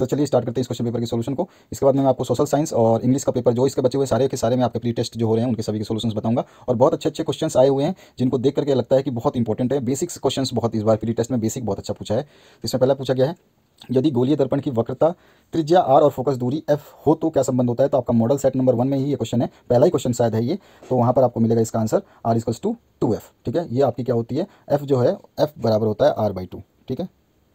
तो चलिए स्टार्ट करते हैं इस क्वेश्चन पेपर के सोल्यूशन को। इसके बाद में मैं आपको सोशल साइंस और इंग्लिश का पेपर जो इसके बचे हुए सारे के सारे मैं आपके प्री टेस्ट जो हो रहे हैं उनके सभी के सोल्यूशंस बताऊंगा। और बहुत अच्छे अच्छे क्वेश्चंस आए हुए हैं जिनको देख करके लगता है कि बहुत इंपॉर्टेंट है। बेसिक्स क्वेश्चंस बहुत इस बार प्री टेस्ट में बेसिक बहुत अच्छा पूछा है। तो इसमें पहला पूछा गया है, यदि गोलीय दर्पण की वक्रता त्रिज्या r और फोकस दूरी f हो तो क्या संबंध होता है। तो आपका मॉडल सेट नंबर 1 में ही ये क्वेश्चन है, पहला ही क्वेश्चन शायद है ये। तो वहाँ पर आपको मिलेगा इसका answer r equals to 2f। ठीक है, ये आपकी क्या होती है, f जो है f बराबर होता है r/2। ठीक है,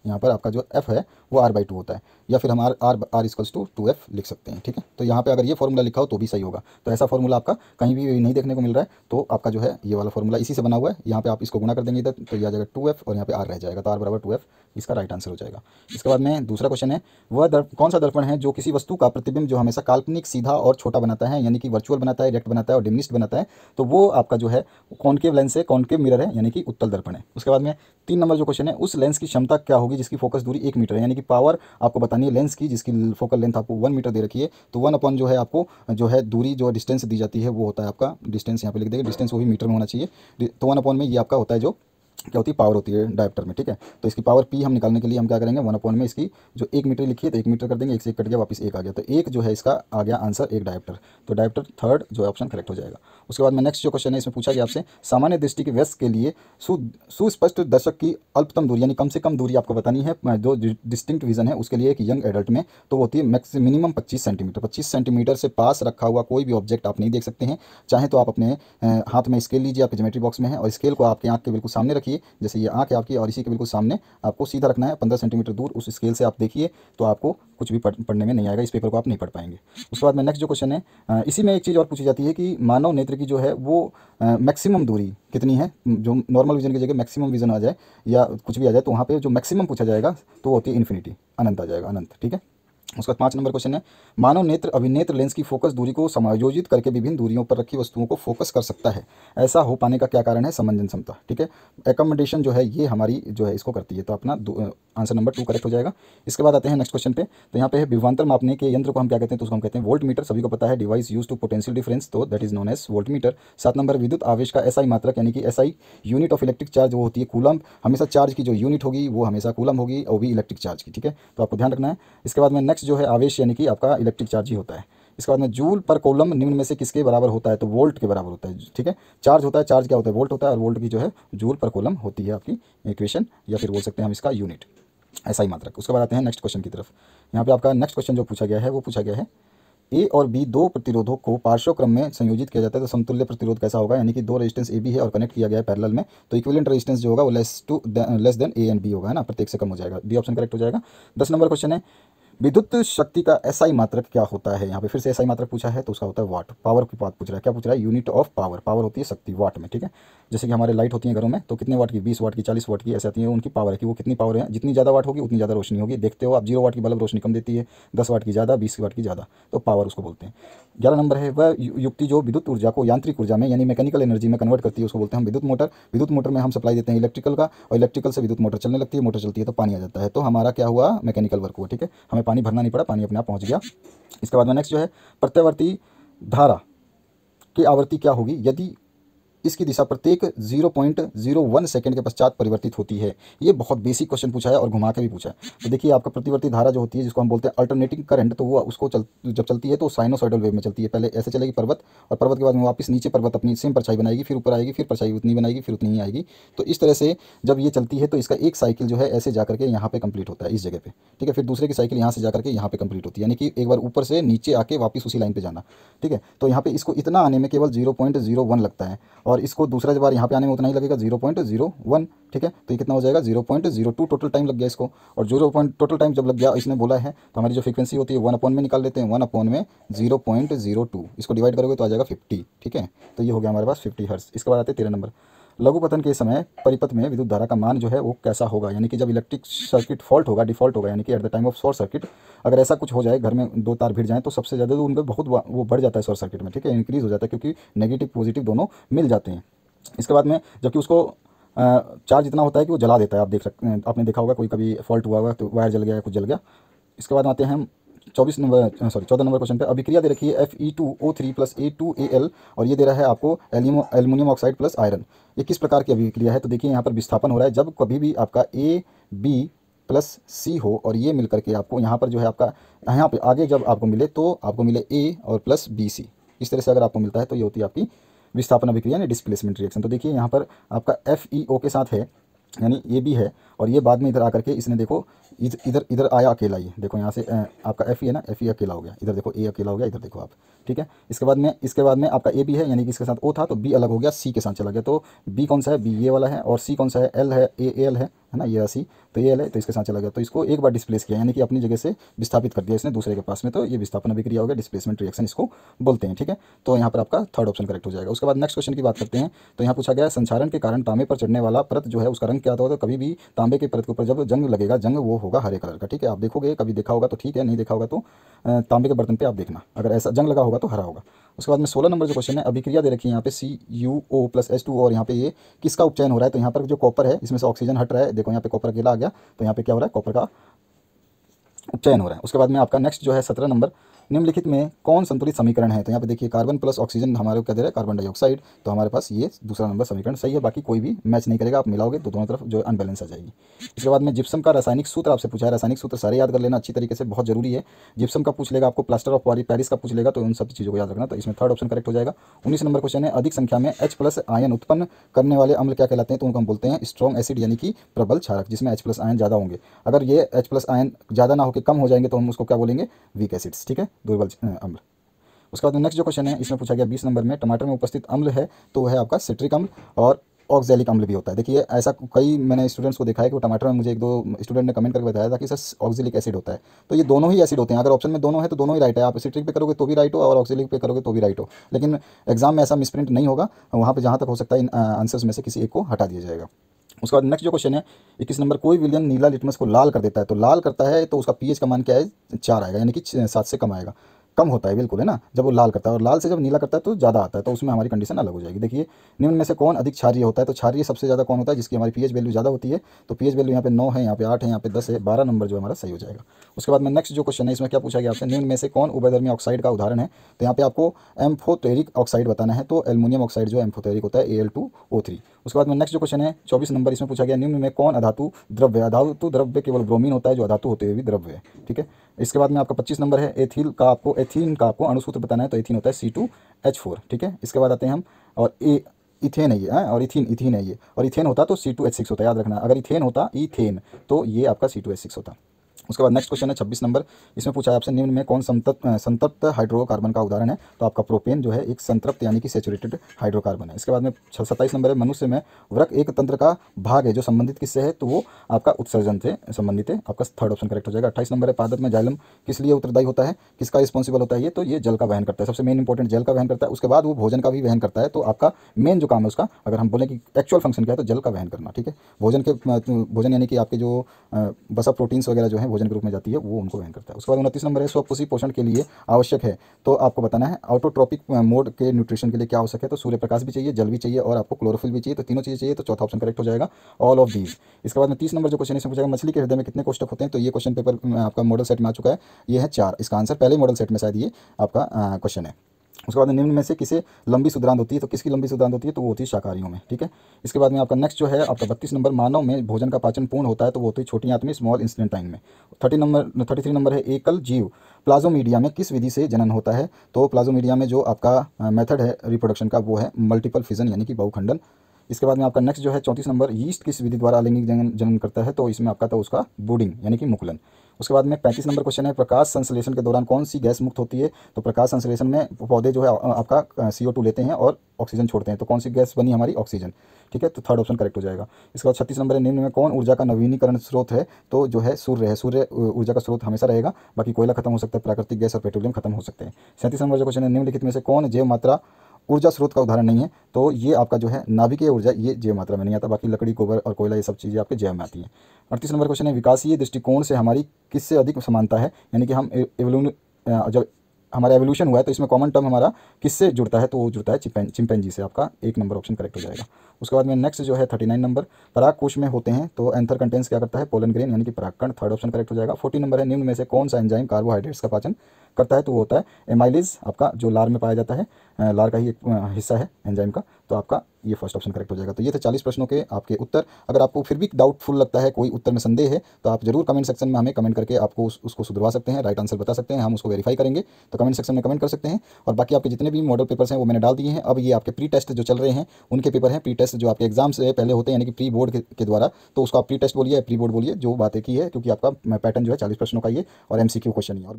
यहाँ पर आपका जो f है वो r/2 होता है, या फिर हम r इक्वल्स टू 2f लिख सकते हैं। ठीक है, तो यहाँ पे अगर ये फॉर्मूला लिखा हो तो भी सही होगा। तो ऐसा फॉर्मूला आपका कहीं भी नहीं देखने को मिल रहा है, तो आपका जो है ये वाला फॉर्मूला इसी से बना हुआ है। यहाँ पे आप इसको गुणा कर देंगे इधर तो ये आ जाएगा 2f और यहाँ पे r रह जाएगा, तो r बराबर 2f इसका राइट आंसर हो जाएगा। इसके बाद में दूसरा क्वेश्चन है, वह कौन सा दर्पण है जो किसी वस्तु का प्रतिबिंब जो हमेशा काल्पनिक, सीधा और छोटा बनाता है, यानी कि वर्चुअल बनाता है, डायरेक्ट बनाता है और डिमिनिश्ड बनाता है। तो वो आपका जो है कॉनकेव लेंस है, कॉनकेव मिरर है, यानी कि उत्तल दर्पण है। उसके बाद में 3 नंबर जो क्वेश्चन है, उस लेंस की क्षमता क्या होगी जिसकी फोकस दूरी 1 मीटर है, यानी कि पावर आपको बतानी है लेंस की जिसकी फोकल लेंथ आपको 1 मीटर दे रखी है। तो 1 अपॉन जो है आपको जो है दूरी जो डिस्टेंस दी जाती है वो होता है आपका डिस्टेंस, यहाँ पे लिख देंगे डिस्टेंस वो भी मीटर में होना चाहिए। तो 1 अपॉन में ये आपका होता है जो क्या होती है पावर होती है डायोप्टर में। ठीक है, तो इसकी पावर पी हम निकालने के लिए हम क्या करेंगे, 1 अपॉन में इसकी जो 1 मीटर लिखी है तो 1 मीटर कर देंगे, 1 से 1 कट गया वापस 1 आ गया, तो 1 जो है इसका आ गया आंसर 1 डायोप्टर। तो डायोप्टर थर्ड जो है ऑप्शन करेक्ट हो जाएगा। उसके बाद में नेक्स्ट जो क्वेश्चन है इसमें पूछा गया आपसे, सामान्य दृष्टि के व्यस्क के लिए सुस्पष्ट दर्शक की अल्पतम दूरी यानी कम से कम दूरी आपको बतानी है। जो डिस्टिंक्ट विजन है उसके लिए एक यंग एडल्ट में तो होती है मिनिमम 25 सेंटीमीटर। 25 सेंटीमीटर से पास रखा हुआ कोई भी ऑब्जेक्ट आप नहीं देख सकते हैं। चाहे तो आप अपने हाथ में स्केल लीजिए, आपके ज्योमेट्री बॉक्स में है, और स्केल को आपके आँख के बिल्कुल सामने रखिए, जैसे ये आँख है आपकी और इसी के बिल्कुल सामने आपको सीधा रखना है। 15 सेंटीमीटर दूर उस स्केल से आप देखिए तो आपको कुछ भी पढ़ने में नहीं आएगा, इस पेपर को आप नहीं पढ़ पाएंगे। उसके बाद में नेक्स्ट जो क्वेश्चन है, इसी में एक चीज़ और पूछी जाती है कि मानव नेत्र की जो है वो मैक्सिमम दूरी कितनी है। जो नॉर्मल विजन की जगह मैक्सिमम विजन आ जाए या कुछ भी आ जाए तो वहाँ पे जो मैक्सिमम पूछा जाएगा तो होती है इन्फिनिटी, अनंत आ जाएगा, अनंत। ठीक है, उसका 5 नंबर क्वेश्चन है, मानव नेत्र अभिनेत्र लेंस की फोकस दूरी को समायोजित करके विभिन्न दूरियों पर रखी वस्तुओं को फोकस कर सकता है। ऐसा हो पाने का क्या कारण है, समंजन क्षमता। ठीक है, एकोमोडेशन जो है ये हमारी जो है इसको करती है, तो अपना आंसर नंबर 2 करेक्ट हो जाएगा। इसके बाद आते हैं नेक्स्ट क्वेश्चन पे। तो यहाँ पे है विभवांतर मापने के यंत्र को हम क्या कहते हैं, तो उसको हम कहते हैं वोल्ट मीटर। सभी को पता है, device use to potential difference, तो that is known as volt meter. 7 number विद्युत आवेश का एसआई मात्रक यानी कि SI unit of electric charge वो होती है कूलम। हमेशा चार्ज की जो यूनिट होगी वो हमेशा कूलम होगी और भी इलेक्ट्रिक चार्ज की। ठीक है, तो आपको ध्यान रखना है। इसके बाद में नेक्स्ट जो है आवेश यानी कि आपका इलेक्ट्रिक चार्ज ही होता है। इसके बाद में जूल पर कॉलम निम्न में से किसके बराबर होता है, तो वोल्ट के बराबर होता है। ठीक है, चार्ज होता है, चार्ज क्या होता है, वोल्ट होता है, और वोल्ट की जो है जूल पर कॉलम होती है आपकी इक्वेशन, या फिर बोल सकते हैं हम इसका यूनिट, ऐसा ही मात्रक। उसके बाद आते हैं नेक्स्ट क्वेश्चन की तरफ। यहाँ पे आपका नेक्स्ट क्वेश्चन जो पूछा गया है वो पूछा गया है, ए और बी दो प्रतिरोधों को पार्श्व क्रम में संयोजित किया जाता है तो समतुल्य प्रतिरोध कैसा होगा, यानी कि दो रेजिस्टेंस ए बी है और कनेक्ट किया गया है पैरेलल में, तो इक्विवेलेंट रेजिस्टेंस जो होगा वो less than A and B होगा, है ना, प्रत्येक से कम हो जाएगा। डी ऑप्शन करेक्ट हो जाएगा। 10 नंबर क्वेश्चन है, विद्युत शक्ति का एसआई मात्रक क्या होता है। यहाँ पे फिर से एसआई मात्रक पूछा है तो उसका होता है वाट। पावर की बात पूछ रहा है, क्या पूछ रहा है, यूनिट ऑफ पावर। पावर होती है शक्ति वाट में। ठीक है, जैसे कि हमारे लाइट होती है घरों में तो कितने वाट की, 20 वाट की, 40 वाट की ऐसे आती है, उनकी पावर है कि वो कितनी पावर है, जितनी ज़्यादा वाट होगी उतनी ज़्यादा रोशनी होगी। देखते हो आप 0 वाट की बल्ब रोशनी कम देती है, 10 वाट की ज़्यादा, 20 वाट की ज़्यादा, तो पावर उसको बोलते हैं। 11 नंबर है, वह युक्ति जो विद्युत ऊर्जा को यांत्रिक ऊर्जा में यानी मैकेनिकल एनर्जी में कन्वर्ट करती है उसको बोलते हैं हम विद्युत मोटर। विद्युत मोटर में हम सप्लाई देते हैं इलेक्ट्रिकल का, और इलेक्ट्रिकल से विद्युत मोटर चलने लगती है, मोटर चलती है तो पानी आ जाता है, तो हमारा क्या हुआ, मैकेनिकल वर्क हुआ। ठीक है, हमें पानी भरना नहीं पड़ा, पानी अपने आप पहुंच गया। इसके बाद में नेक्स्ट जो है, प्रत्यावर्ती धारा की आवृत्ति क्या होगी यदि इसकी दिशा प्रत्येक 0.01 सेकंड के पश्चात परिवर्तित होती है। ये बहुत बेसिक क्वेश्चन पूछा है और घुमा के भी पूछा है। तो देखिए आपका प्रतिवर्ती धारा जो होती है जिसको हम बोलते हैं अल्टरनेटिंग करंट, तो वो उसको जब चलती है तो साइनोसॉइडल वेव में चलती है। पहले ऐसे चलेगी पर्वत, और पर्वत के बाद में वापस नीचे पर्वत अपनी सेम परछाई बनाएगी, फिर ऊपर आएगी, फिर परछाई उतनी बनाएगी, फिर उतनी ही आएगी। तो इस तरह से जब ये चलती है तो इसका एक साइकिल जो है ऐसे जा करके यहाँ पे कंप्लीट होता है इस जगह पे। ठीक है, फिर दूसरे की साइकिल यहाँ से जा करके यहाँ पे कंप्लीट होती है, यानी कि एक बार ऊपर से नीचे आके वापस उसी लाइन पे जाना। ठीक है, तो यहाँ पे इसको इतना आने में केवल 0.01 लगता है, और इसको दूसरा बार यहाँ पे आने में उतना ही लगेगा 0.01। ठीक है, तो ये कितना हो जाएगा 0.02 टोटल टाइम लग गया इसको। और 0 टोटल टाइम जब लग गया इसने बोला है तो हमारी जो फ्रीक्वेंसी होती है 1 अपॉन में निकाल लेते हैं, 1 अपॉन में 0.02, इसको डिवाइड करोगे तो आ जाएगा 50। ठीक है, तो ये हो गया हमारे पास 50 हर्ट्ज। इसके बाद आते हैं 13 नंबर, लघु पतन के समय परिपथ में विद्युत धारा का मान जो है वो कैसा होगा, यानी कि जब इलेक्ट्रिक सर्किट फॉल्ट होगा, डिफॉल्ट होगा, यानी कि at the time of short circuit अगर ऐसा कुछ हो जाए, घर में 2 तार भिड़ जाएं तो सबसे ज़्यादा तो उनका बहुत वो बढ़ जाता है शॉर्ट सर्किट में। ठीक है, इंक्रीज़ हो जाता है क्योंकि नेगेटिव पॉजिटिव दोनों मिल जाते हैं। इसके बाद में जबकि उसको चार्ज इतना होता है कि वो जला देता है, आप देख सकते हैं, आपने देखा होगा कोई कभी फॉल्ट हुआ होगा तो वायर जल गया या कुछ जल गया। इसके बाद आते हैं हम 14 नंबर क्वेश्चन पे। अभिक्रिया दे रखी है Fe2O3 + A2Al, और ये दे रहा है आपको एल्युमिनियम ऑक्साइड प्लस आयरन। ये किस प्रकार की अभिक्रिया है, तो देखिए यहाँ पर विस्थापन हो रहा है। जब कभी भी आपका A B प्लस सी हो और ये मिल करके आपको यहाँ पर जो है आपका यहाँ पे आगे जब आपको मिले तो आपको मिले ए और प्लस बी सी, इस तरह से अगर आपको मिलता है तो ये होती है आपकी विस्थापन अभिक्रिया यानी डिस्प्लेसमेंट रिएक्शन। तो देखिए यहाँ पर आपका FeO के साथ है यानी ए बी है, और ये बाद में इधर आकर के इसने देखो इधर इधर आया अकेला ही, देखो यहाँ से आपका Fe है ना, Fe अकेला हो गया, इधर देखो ए अकेला हो गया, इधर देखो आप, ठीक है। इसके बाद में आपका ए बी है यानी कि इसके साथ ओ था तो बी अलग हो गया, सी के साथ चला गया। तो बी कौन सा है, बी ये वाला है, और सी कौन सा है, एल है, ए एल है ना, ये सी, तो ये एल है तो इसके साथ चला गया। तो इसको एक बार डिस्प्लेस किया यानी कि अपनी जगह से विस्थापित कर दिया इसने दूसरे के पास में, तो ये विस्थापन अभिक्रिया हो गया, डिस्प्लेसमेंट रिएक्शन इसको बोलते हैं, ठीक है। तो यहाँ पर आपका थर्ड ऑप्शन करेक्ट हो जाएगा। उसके बाद नेक्स्ट क्वेश्चन की बात करते हैं। तो यहाँ पूछा गया संक्षारण के कारण तांबे पर चढ़ने वाला परत जो है उसका रंग क्या होता है। तो कभी भी तांबे के परत के ऊपर जब जंग लगेगा, जंग वो होगा हरे कलर का, ठीक है। आप देखोगे, कभी देखा होगा तो ठीक है, नहीं देखा होगा तो तांबे के बर्तन पे आप देखना, अगर ऐसा जंग लगा होगा तो हरा होगा। उसके बाद में 16 नंबर जो क्वेश्चन है, अभिक्रिया दे रखी है यहाँ पे CuO + H2, और यहाँ पे ये किसका उपचयन हो रहा है। तो यहाँ पर जो कॉपर है इसमें से ऑक्सीजन हट रहा है, देखो यहाँ पे कॉपर अकेला आ गया, तो यहाँ पे क्या हो रहा है, कॉपर का उपचयन हो रहा है। उसके बाद में आपका नेक्स्ट जो है 17 नंबर, निम्नलिखित में कौन संतुलित समीकरण है। तो यहाँ पे देखिए कार्बन प्लस ऑक्सीजन हमारे को क्या दे रहा है, कार्बन डाइऑक्साइड, तो हमारे पास ये दूसरा नंबर समीकरण सही है, बाकी कोई भी मैच नहीं करेगा, आप मिलाओगे तो दोनों तरफ जो अनबैलेंस आ जाएगी। इसके बाद में जिप्सम का रासायनिक सूत्र आपसे पूछा है, रासायनिक सूत्र सारे याद कर लेना अच्छी तरीके से, बहुत जरूरी है। जिप्सम का पूछ लेगा आपको, प्लास्टर ऑफ पेरिस का पूछ लेगा, तो उन सब चीज़ों को याद रखना, तो इसमें थर्ड ऑप्शन करेक्ट हो जाएगा। 19 नंबर क्वेश्चन है, अधिक संख्या में H+ आयन उत्पन्न करने वाले अम्ल क्या कहलाते हैं। तो उनको हम बोलते हैं स्ट्रॉन्ग एसिड यानी कि प्रबल क्षारक, जिसमें H+ आयन ज़्यादा होंगे। अगर ये H+ आयन ज़्यादा ना होकर कम हो जाएंगे तो हम उसको क्या बोलेंगे, वीक एसिड्स, ठीक है, दुर्बल अम्ल। उसके बाद नेक्स्ट जो क्वेश्चन है इसमें पूछा गया 20 नंबर में, टमाटर में उपस्थित अम्ल है तो वह है आपका सिट्रिक अम्ल और ऑक्जेलिक अम्ल भी होता है। देखिए ऐसा कई मैंने स्टूडेंट्स को देखा है कि वो टमाटर में, मुझे एक दो स्टूडेंट ने कमेंट करके बताया था कि सर ऑक्जेलिक एसिड होता है, तो ये दोनों ही एसिड होते हैं। अगर ऑप्शन में दोनों है तो दोनों ही राइट है, आप सिट्रिक पे करोगे तो भी राइट हो और ऑक्जेलिक पे करोगे तो भी राइट हो, लेकिन एग्जाम में ऐसा मिसप्रिंट नहीं होगा, वहाँ पर जहाँ तक हो सकता है इन आंसर्स में से किसी एक को हटा दिया जाएगा। उसके बाद नेक्स्ट जो क्वेश्चन है 21 नंबर, कोई विलयन नीला लिटमस को लाल कर देता है। तो लाल करता है तो उसका पीएच का मान क्या है, 4 आएगा, यानी कि 7 से कम आएगा, कम होता है बिल्कुल, है ना, जब वो लाल करता है, और लाल से जब नीला करता है तो ज़्यादा आता है, तो उसमें हमारी कंडीशन अलग हो जाएगी। देखिए निम्न में से कौन अधिक क्षारीय होता है। तो क्षारीय सबसे ज़्यादा कौन होता है, जिसकी हमारी पीएच वैल्यू ज़्यादा होती है। तो पीएच वैल्यू यहाँ पे 9 है, यहाँ पे 8 है, यहाँ पे 10 है, 12 नंबर जो हमारा सही हो जाएगा। उसके बाद में नेक्स्ट जो क्वेश्चन है इसमें क्या पूछा गया आपसे, निम्न में से कौन उभयधर्मी ऑक्साइड का उदाहरण है। तो यहाँ पे आपको एम्फोटेरिक ऑक्साइड बताना है, तो एल्युमिनियम ऑक्साइड जो एम्फोटेरिक होता है Al2O3। उसके बाद में नेक्स्ट जो क्वेश्चन है 24 नंबर, इसमें पूछा गया निम्न में कौन अधातु द्रव्य, अधातु द्रव्य केवल ब्रोमीन होता है जो अधातु होते हुए भी द्रव्य है, ठीक है। इसके बाद में आपका 25 नंबर है, एथीन का आपको अणुसूत्र बताना है, तो एथीन होता है C2H4, ठीक है। इसके बाद आते हैं हम, और इथेन है ये, और इथीन है ये, और इथेन होता तो C2H6 होता, याद रखना, अगर इथेन होता इथेन तो ये आपका C2H6 होता। उसके बाद नेक्स्ट क्वेश्चन है 26 नंबर, इसमें पूछा है आपसे निम्न में कौन संतृप्त हाइड्रोकार्बन का उदाहरण है। तो आपका प्रोपेन जो है एक संतृप्त यानी कि सैचुरेटेड हाइड्रोकार्बन है। इसके बाद में 27 नंबर है, मनुष्य में वृक्क एक तंत्र का भाग है जो संबंधित किससे है, तो वो आपका उत्सर्जन से संबंधित है, आपका थर्ड ऑप्शन करेक्ट हो जाएगा। 28 नंबर है, पादप में जाइलम किस लिए उत्तरदायी होता है, किसका रिस्पॉन्सिबल होता है ये, तो ये जल का वहन करता है, सबसे मेन इंपॉर्टेंट जल का वहन करता है। उसके बाद वो भोजन का भी वहन करता है, तो आपका मेन जो काम है उसका, अगर हम बोलें कि एक्चुअल फंक्शन क्या है, तो जल का वहन करना, ठीक है। भोजन यानी कि आपके जो बसा प्रोटीन्स वगैरह जो है भोजन के रूप में जाती है, वो उनको वहन करता है। उसके बाद 29 नंबर है, स्वपोषी पोषण के लिए आवश्यक है। तो आपको बताना है ऑटोट्रोपिक मोड के न्यूट्रिशन के लिए क्या आवश्यक है। तो सूर्य प्रकाश भी चाहिए, जल भी चाहिए, और आपको क्लोरोफिल भी चाहिए, तो तीनों चीज़ें चाहिए, तो चौथा ऑप्शन करेक्ट हो जाएगा, ऑल ऑफ दीज। इसके बाद में 30 नंबर जो क्वेश्चन इसमें पूछेगा, मछली के हृदय में कितने कोष्ठक होते हैं। तो ये क्वेश्चन पेपर आपका मॉडल सेट में आ चुका है, ये है 4, इसका आंसर पहले मॉडल सेट में शायद ये आपका क्वेश्चन है। उसके बाद निम्न में से किसे लंबी सुद्रांत होती है। तो किसकी लंबी सुद्रांत होती है, तो वो होती है शाकाहारियों में, ठीक है। इसके बाद में आपका नेक्स्ट जो है आपका 32 नंबर, मानव में भोजन का पाचन पूर्ण होता है, तो वो होती है छोटी आंत में, स्मॉल इंटेस्टाइन में। 33 नंबर है, एकल जीव प्लाज्मोमीडिया में किस विधि से जनन होता है। तो प्लाज्मोमीडिया में जो आपका मेथड है रिप्रोडक्शन का, वो है मल्टीपल फिजन यानी कि बहुखंडन। इसके बाद में आपका नेक्स्ट जो है 34 नंबर, यीस्ट किस विधि द्वारा अलैंगिक जनन करता है। तो इसमें आपका तो उसका ब्रूडिंग यानी कि मुकुलन। उसके बाद में 35 नंबर क्वेश्चन है, प्रकाश संश्लेषण के दौरान कौन सी गैस मुक्त होती है। तो प्रकाश संश्लेषण में पौधे जो है आपका CO2 लेते हैं और ऑक्सीजन छोड़ते हैं, तो कौन सी गैस बनी हमारी, ऑक्सीजन, ठीक है। तो थर्ड ऑप्शन करेक्ट हो जाएगा। इसके बाद 36 नंबर है, निम्न में कौन ऊर्जा का नवीनीकरण स्रोत है। तो जो है सूर्य है, सूर्य ऊर्जा का स्रोत हमेशा रहेगा, बाकी कोयला खत्म हो सकता है, प्राकृतिक गैस और पेट्रोलियम खत्म हो सकते हैं। 37 नंबर जो क्वेश्चन है, निम्नलिखित में से कौन जैव मात्रा ऊर्जा स्रोत का उदाहरण नहीं है। तो ये आपका जो है नाभिकीय ऊर्जा, ये जैव मात्रा में नहीं आता, बाकी लकड़ी, गोबर और कोयला ये सब चीज़ें आपके जैव में आती हैं। 38 नंबर क्वेश्चन है, विकासीय दृष्टिकोण से हमारी किससे अधिक समानता है, यानी कि हम जब हमारा एवोल्यूशन हुआ है तो इसमें कॉमन टर्म हमारा किससे जुड़ता है, तो वो जुड़ता है चिंपैंजी से। आपका 1 नंबर ऑप्शन करेक्ट हो जाएगा। उसके बाद में नेक्स्ट जो है 39 नंबर, पराग कोश में होते हैं, तो एंथर कंटेंस क्या करता है, पोलन ग्रेन यानी कि परागकण, थर्ड ऑप्शन करेक्ट हो जाएगा। 40 नंबर है, निम्न में से कौन सा एंजाइम कार्बोहाइड्रेट्स का पाचन करता है। तो वो होता है एमाइलेज, आपका जो लार में पाया जाता है, लार का ही एक हिस्सा है एंजाइम का, तो आपका ये फर्स्ट ऑप्शन करेक्ट हो जाएगा। तो ये थे 40 प्रश्नों के आपके उत्तर। अगर आपको फिर भी डाउटफुल लगता है, कोई उत्तर में संदेह है, तो आप जरूर कमेंट सेक्शन में हमें कमेंट करके आपको उसको सुधरवा सकते हैं, राइट आंसर बता सकते हैं, हम उसको वेरीफाई करेंगे। तो कमेंट सेक्शन में कमेंट कर सकते हैं। और बाकी आपके जितने भी मॉडल पेपर्स हैं वो मैंने डाल दिए हैं। अब ये आपके प्री टेस्ट जो चल रहे हैं उनके पेपर हैं। प्री टेस्ट जो आपके एग्जाम से पहले होते हैं, यानी कि प्री बोर्ड के द्वारा, तो उसको आप प्री टेस्ट बोलिए, प्री बोर्ड बोलिए, जो बातें की है, क्योंकि आपका पैटर्न जो है 40 प्रश्नों का ये और MCQ क्वेश्चन ही है। और